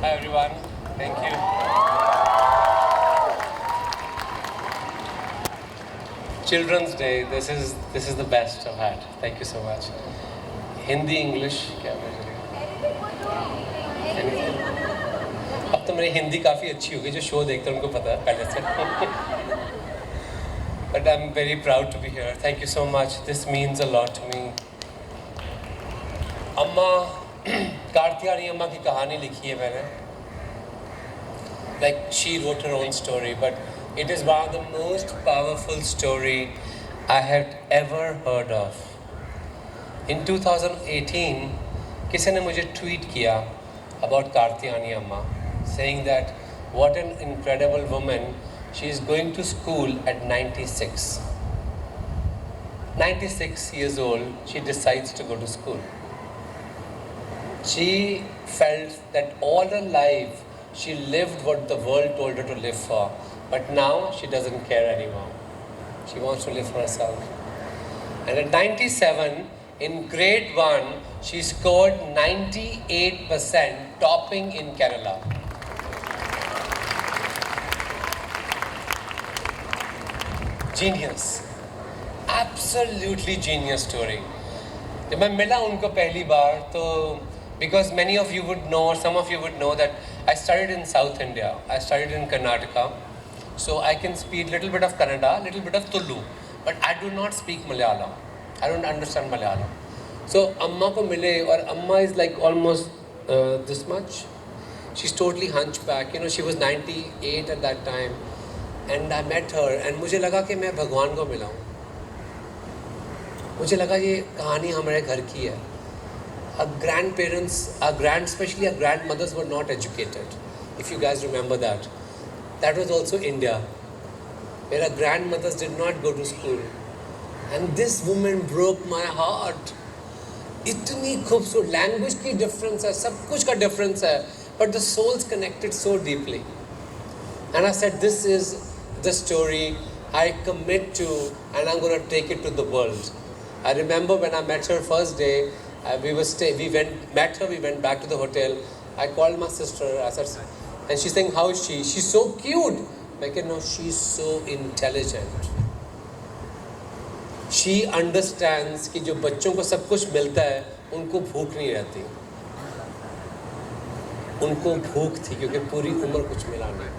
Hi everyone, thank you. Children's Day, this is the best I've had. Thank you so much. Hindi, English, क्या अब तो मेरी हिंदी काफ़ी अच्छी होगी जो शो देखते हैं उनको पता है पहले से. But I'm very proud to be here. Thank you so much. This means a lot to me. अम्मा कार्थयानी अम्मा की कहानी लिखी है मैंने. Like she wrote her own story, but it is one of the most powerful story I had ever heard of. In 2018, किसी ने मुझे ट्वीट किया about Karthyayani Amma, saying that what an incredible woman, she is going to school at 96. 96 years old, she decides to go to school. She felt that all her life she lived what the world told her to live for, but now she doesn't care anymore. She wants to live for herself. And at 97, in grade 1, she scored 98%, topping in Kerala. Genius. Absolutely genius story. जब मैं मिला उनको पहली बार तो because many of you would know or some of you would know that I studied in South India. I studied in Karnataka. So I can speak little bit of Kannada, little bit of Tulu, but I do not speak Malayalam. I don't understand Malayalam. So Amma ko mile, or Amma is like almost this much. She's totally hunchback. You know, she was 98 at that time. And I met her and मुझे लगा कि मैं भगवान को मिला हूँ. मुझे लगा ये कहानी हमारे घर की है. Our grandparents, especially our grandmothers were not educated. If you guys remember that. That was also India, where our grandmothers did not go to school. And this woman broke my heart. इतनी खूबसूरत language की difference है, सब कुछ का difference है, but the souls connected so deeply. And I said, this is the story I commit to, and I'm going to take it to the world. I remember when I met her first day, we met her, we went back to the hotel. I called my sister, I said, and she's saying, how is she? She's so cute. I said, no, she's so intelligent. She understands कि जो बच्चों को सब कुछ मिलता है, उनको भूख नहीं रहती. उनको भूख थी क्योंकि पूरी उम्र कुछ मिला नहीं.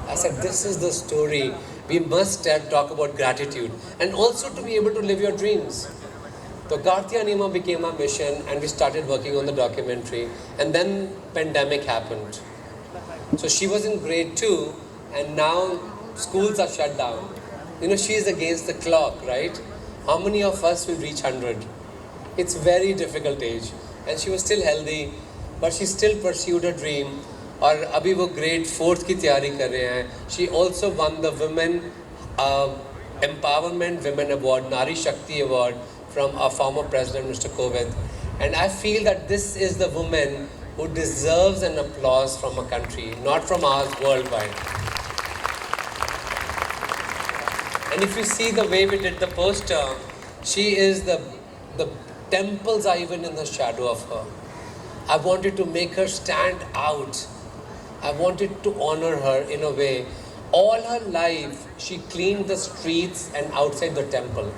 I said, this is the story. We must talk about gratitude and also to be able to live your dreams. So Karthyayani Amma became our mission and we started working on the documentary, and then pandemic happened. So she was in grade 2 and now schools are shut down. You know, she is against the clock, right? How many of us will reach 100? It's very difficult age. And she was still healthy, but she still pursued her dream. और अभी वो grade 4th की तैयारी कर रहे हैं. She also won the Women Empowerment Women Award, Nari Shakti Award from our former President, Mr. Kovind. And I feel that this is the woman who deserves an applause from a country, not from ours, worldwide. And if you see the way we did the poster, she is the temples are even in the shadow of her. I wanted to make her stand out. I wanted to honor her in a way. All her life, she cleaned the streets and outside the temple.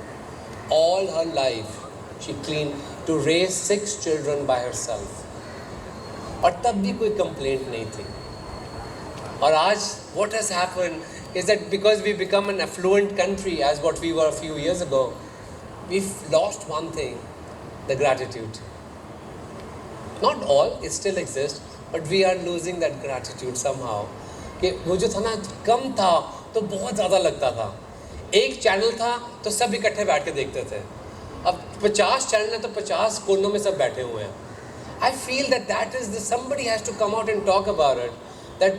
All her life, she cleaned to raise 6 children by herself. और तब भी कोई complaint नहीं थी. और आज, what has happened is that because we become an affluent country as what we were a few years ago, we've lost one thing, the gratitude. Not all, it still exists, but we are losing that gratitude somehow. कि वो जो था ना कम था तो बहुत ज़्यादा लगता था. एक चैनल था तो सब इकट्ठे बैठ के देखते थे. अब 50 चैनल है तो 50 कोनों में सब बैठे हुए हैं. I feel that is somebody has to come out and talk about it. That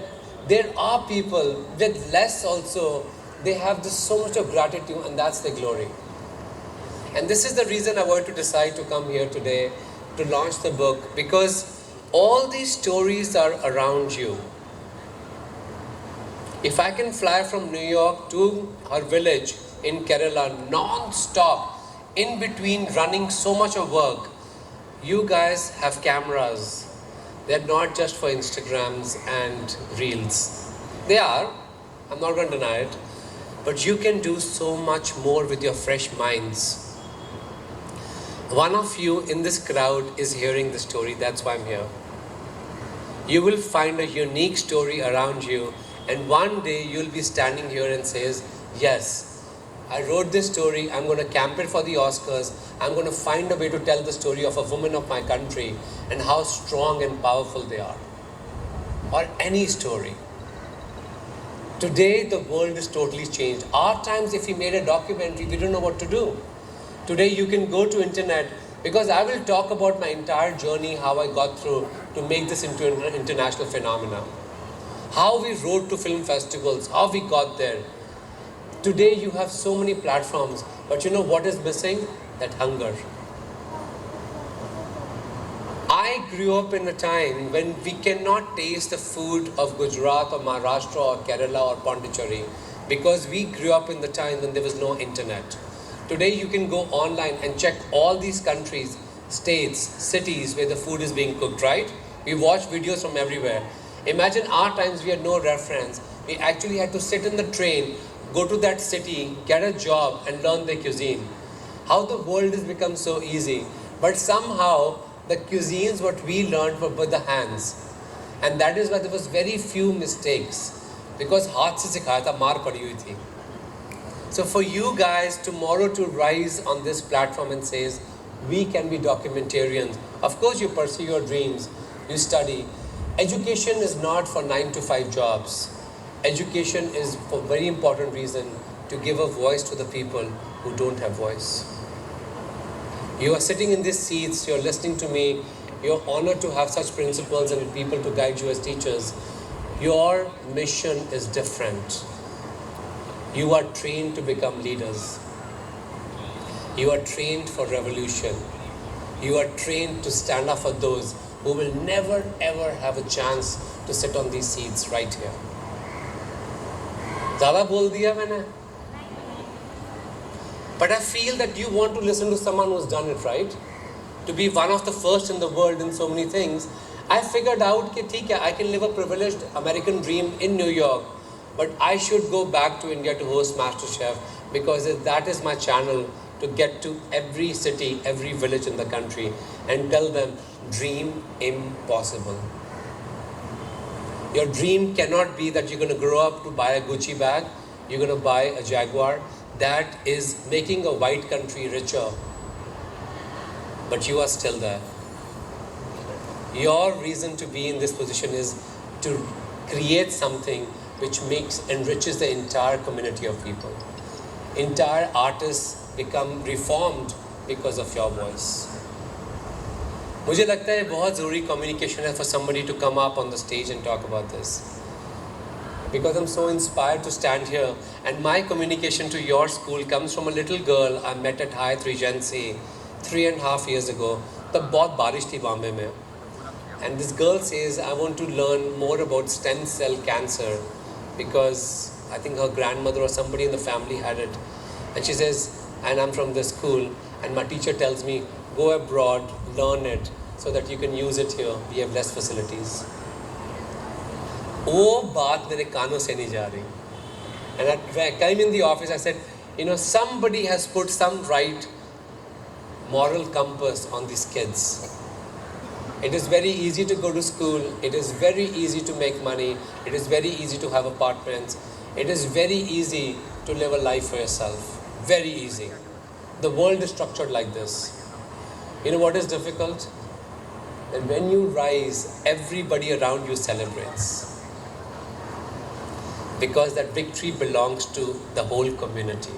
there are people with less also, they have this so much of gratitude, and that's the glory. And this is the reason I wanted to decide to come here today to launch the book, because all these stories are around you. If I can fly from New York to her village in Kerala non-stop, in between running so much of work, You guys have cameras. They're not just for Instagrams and Reels. They are, I'm not going to deny it. But you can do so much more with your fresh minds. One of you in this crowd is hearing the story, that's why I'm here. You will find a unique story around you, and one day you'll be standing here and says, yes, I wrote this story, I'm going to camp it for the Oscars, I'm going to find a way to tell the story of a woman of my country and how strong and powerful they are. Or any story. Today the world is totally changed. Our times, if we made a documentary, we didn't know what to do. Today you can go to internet, because I will talk about my entire journey, how I got through to make this into an international phenomenon. How we rode to film festivals, how we got there. Today you have so many platforms, but you know what is missing? That hunger. I grew up in a time when we cannot taste the food of Gujarat or Maharashtra or Kerala or Pondicherry, because we grew up in the time when there was no internet. Today you can go online and check all these countries, states, cities where the food is being cooked, right? We watch videos from everywhere. Imagine our times, we had no reference. We actually had to sit in the train, go to that city, get a job and learn their cuisine. How the world has become so easy. But somehow the cuisines what we learned were with the hands. And that is why there was very few mistakes. Because haath se sikhaya tha, maar padi hui thi. So for you guys tomorrow to rise on this platform and says, we can be documentarians. Of course you pursue your dreams, you study. Education is not for 9 to 5 jobs. Education is for a very important reason, to give a voice to the people who don't have voice. You are sitting in these seats, you're listening to me, you're honored to have such principals and people to guide you as teachers. Your mission is different. You are trained to become leaders. You are trained for revolution. You are trained to stand up for those who will never ever have a chance to sit on these seats right here. Zyada bol diya maine? But I feel that you want to listen to someone who's done it, right? To be one of the first in the world in so many things. I figured out that I can live a privileged American dream in New York, but I should go back to India to host MasterChef, because that is my channel to get to every city, every village in the country and tell them, dream impossible. Your dream cannot be that you're going to grow up to buy a Gucci bag, you're going to buy a Jaguar. That is making a white country richer. But you are still there. Your reason to be in this position is to create something which enriches the entire community of people. Entire artists become reformed because of your voice. मुझे लगता है बहुत ज़रूरी communication है for somebody to come up on the stage and talk about this. Because I'm so inspired to stand here, and my communication to your school comes from a little girl I met at Hyatt Regency 3.5 years ago. तब बहुत बारिश थी बॉम्बे में. And this girl says, I want to learn more about stem cell cancer, because I think her grandmother or somebody in the family had it. And she says, and I'm from this school, and my teacher tells me, go abroad, learn it, so that you can use it here. We have less facilities. वो बात मेरे कानों से नहीं जा रही. And when I came in the office, I said, you know, somebody has put some right moral compass on these kids. It is very easy to go to school. It is very easy to make money. It is very easy to have apartments. It is very easy to live a life for yourself. Very easy. The world is structured like this. You know what is difficult? That when you rise, everybody around you celebrates. Because that victory belongs to the whole community.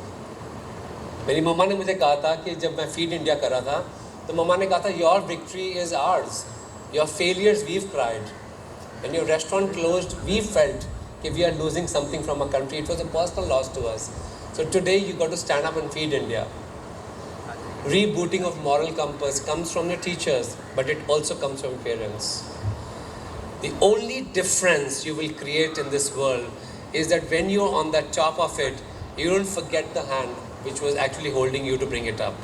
मेरी मम्मा ने मुझे कहा था कि जब मैं feed India कर रहा था, तो मम्मा ने कहा था, your victory is ours. Your failures, we've cried. When your restaurant closed, we felt that we are losing something from a country. It was a personal loss to us. So today you got to stand up and feed India. Rebooting of moral compass comes from your teachers, but it also comes from parents. The only difference you will create in this world is that when you're on the top of it, you don't forget the hand which was actually holding you to bring it up.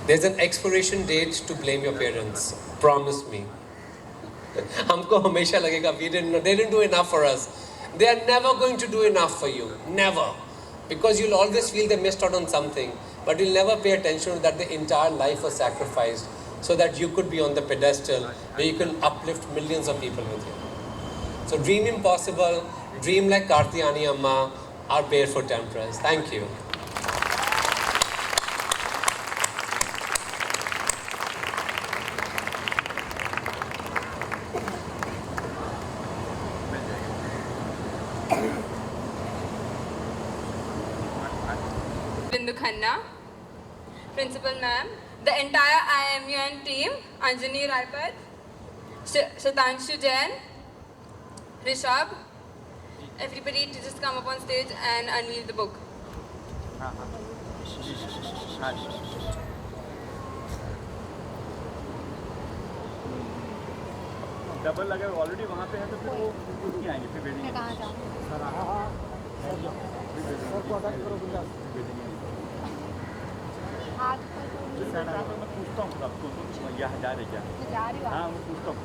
There's an expiration date to blame your parents. Promise me. हमको हमेशा लगेगा they didn't do enough for us. They are never going to do enough for you. Never. Because you'll always feel they missed out on something, but you'll never pay attention that the entire life was sacrificed so that you could be on the pedestal where you can uplift millions of people with you. So dream impossible, dream like Karthyayani Amma, our Barefoot Empress. Thank you. Khanna, Principal Ma'am, the entire IMUN team, Anjani Raipat, Shatanshu Jain, Rishabh, everybody to just come up on stage and unveil the book. Double अगर already वहाँ पे है तो फिर वो नहीं आएंगे फिर वेटिंग कहाँ जाऊँ मैं पूछता हूँ आपको यहाँ जा रहे क्या हाँ मैं पूछता हूँ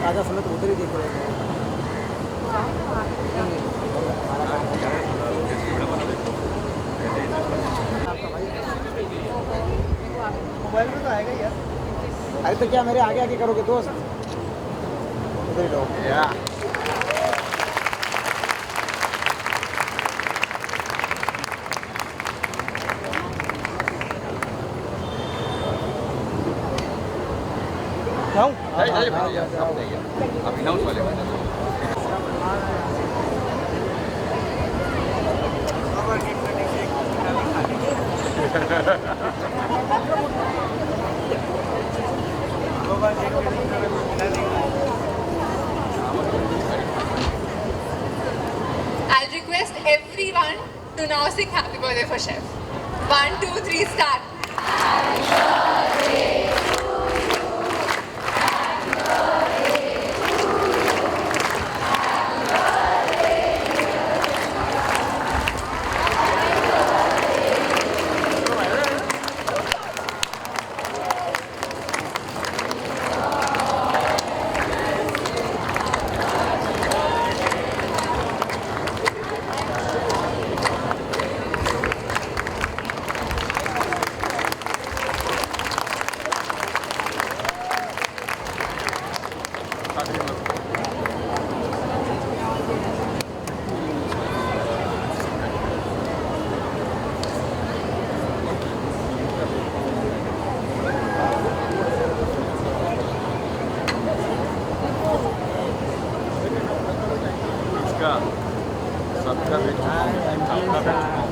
आधा समय तो उधर ही देख रहे हैं मोबाइल में तो आएगा यार अरे तो क्या मेरे आगे आगे करोगे दोस्त उधर ही रहो अभी नाउंस वाले I'll request everyone to now sing Happy Birthday for Chef. 1, 2, 3, start. सबका